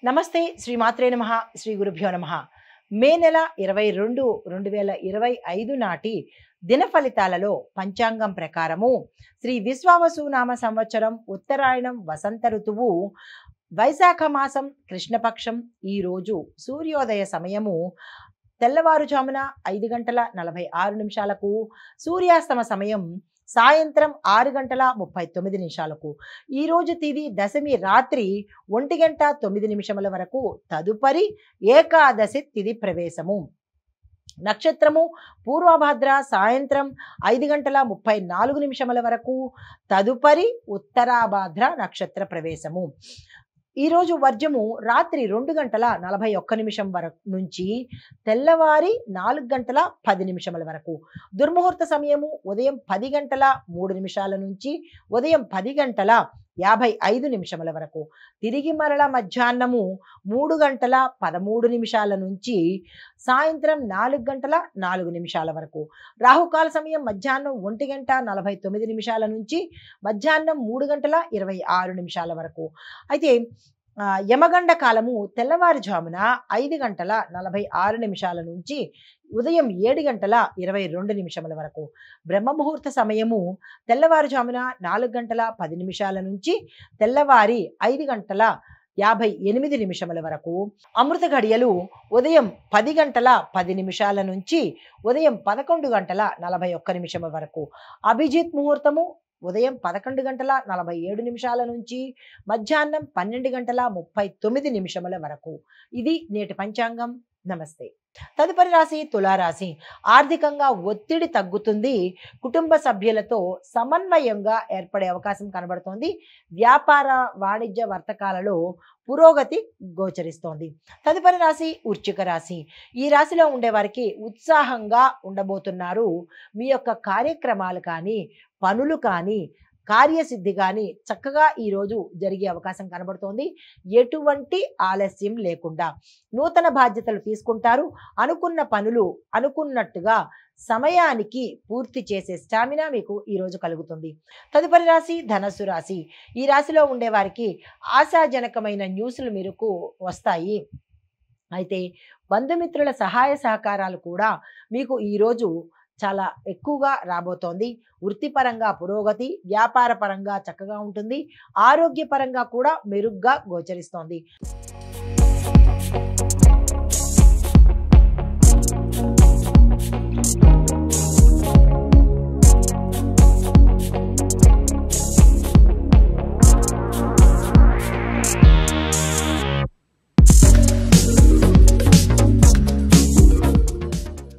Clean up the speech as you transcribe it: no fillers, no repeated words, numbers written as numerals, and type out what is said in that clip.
నమస్తే శ్రీ మాత్రే నమః శ్రీ గురుభ్యో నమః. మే నెల 22 2025 నాటి దిన ఫలితాలలో పంచాంగం ప్రకారము శ్రీ విశ్వావసు నామ సంవత్సరం ఉత్తరాయణం వసంత ఋతువు వైశాఖ మాసం కృష్ణపక్షం ఈ రోజు సూర్యోదయ సమయము తెల్లవారుజామున 5 గంటల 46 నిమిషాలకు, సూర్యాస్తమ సమయం సాయంత్రం 6 గంటల 39 నిమిషాలకు. ఈరోజు తిది దశమి రాత్రి 1 గంట 9 నిమిషముల వరకు. తదుపరి ఏకాదశి తిది ప్రవేశము. నక్షత్రము పూర్వభద్ర సాయంత్రం 5 గంటల 34 నిమిషముల వరకు. తదుపరి ఉత్తరాభాద్ర నక్షత్ర ప్రవేశము. ఈరోజు వర్జము రాత్రి 2 గంటల 41 నిమిషం వరకు నుంచి తెల్లవారి 4 గంటల 10 నిమిషముల వరకు. దుర్ముహూర్త సమయము ఉదయం 10 గంటల 3 నిమిషాల నుంచి ఉదయం 10 గంటల 55 నిమిషముల వరకు. తిరిగి మరల మధ్యాహ్నము 3 గంటల 13 నిమిషాల నుంచి సాయంత్రం 4 గంటల 4 నిమిషాల వరకు. రాహుకాల సమయం మధ్యాహ్నం 1 గంట 49 నిమిషాల నుంచి మధ్యాహ్నం 3 గంటల 26 నిమిషాల వరకు. అయితే యమగండ కాలము తెల్లవారుజామున 5 గంటల 46 నిమిషాల నుంచి ఉదయం 7 గంటల 22 నిమిషముల వరకు. బ్రహ్మముహూర్త సమయము తెల్లవారుజామున 4 గంటల 10 నిమిషాల నుంచి తెల్లవారి 5 గంటల 58 నిమిషముల వరకు. అమృత ఘడియలు ఉదయం 10 గంటల 10 నిమిషాల నుంచి ఉదయం 11 గంటల 41 నిమిషముల వరకు. అభిజిత్ ముహూర్తము ఉదయం 11 గంటల 47 నిమిషాల నుంచి మధ్యాహ్నం 12 గంటల 39 నిమిషముల వరకు. ఇది నేటి పంచాంగం. నమస్తే. తదుపరి రాశి తులారాశి. ఆర్థికంగా ఒత్తిడి తగ్గుతుంది. కుటుంబ సభ్యులతో సమన్వయంగా ఏర్పడే అవకాశం కనబడుతోంది. వ్యాపార వాణిజ్య వర్తకాలలో పురోగతి గోచరిస్తోంది. తదుపరి రాశి వృశ్చిక రాశి. ఈ రాశిలో ఉండే వారికి ఉత్సాహంగా ఉండబోతున్నారు. మీ యొక్క కార్యక్రమాలు కానీ పనులు కానీ కార్యసిద్ధి కానీ చక్కగా ఈరోజు జరిగే అవకాశం కనబడుతోంది. ఎటువంటి ఆలస్యం లేకుండా నూతన బాధ్యతలు తీసుకుంటారు. అనుకున్న పనులు అనుకున్నట్టుగా సమయానికి పూర్తి చేసే స్టామినా మీకు ఈరోజు కలుగుతుంది. తదుపరి రాశి ధనస్సు రాశి. ఈ రాశిలో ఉండే వారికి ఆశాజనకమైన న్యూస్లు మీకు వస్తాయి. అయితే బంధుమిత్రుల సహాయ సహకారాలు కూడా మీకు ఈరోజు చాలా ఎక్కువగా రాబోతోంది. వృత్తిపరంగా పురోగతి, వ్యాపార పరంగా చక్కగా ఉంటుంది. ఆరోగ్యపరంగా కూడా మెరుగ్గా గోచరిస్తోంది.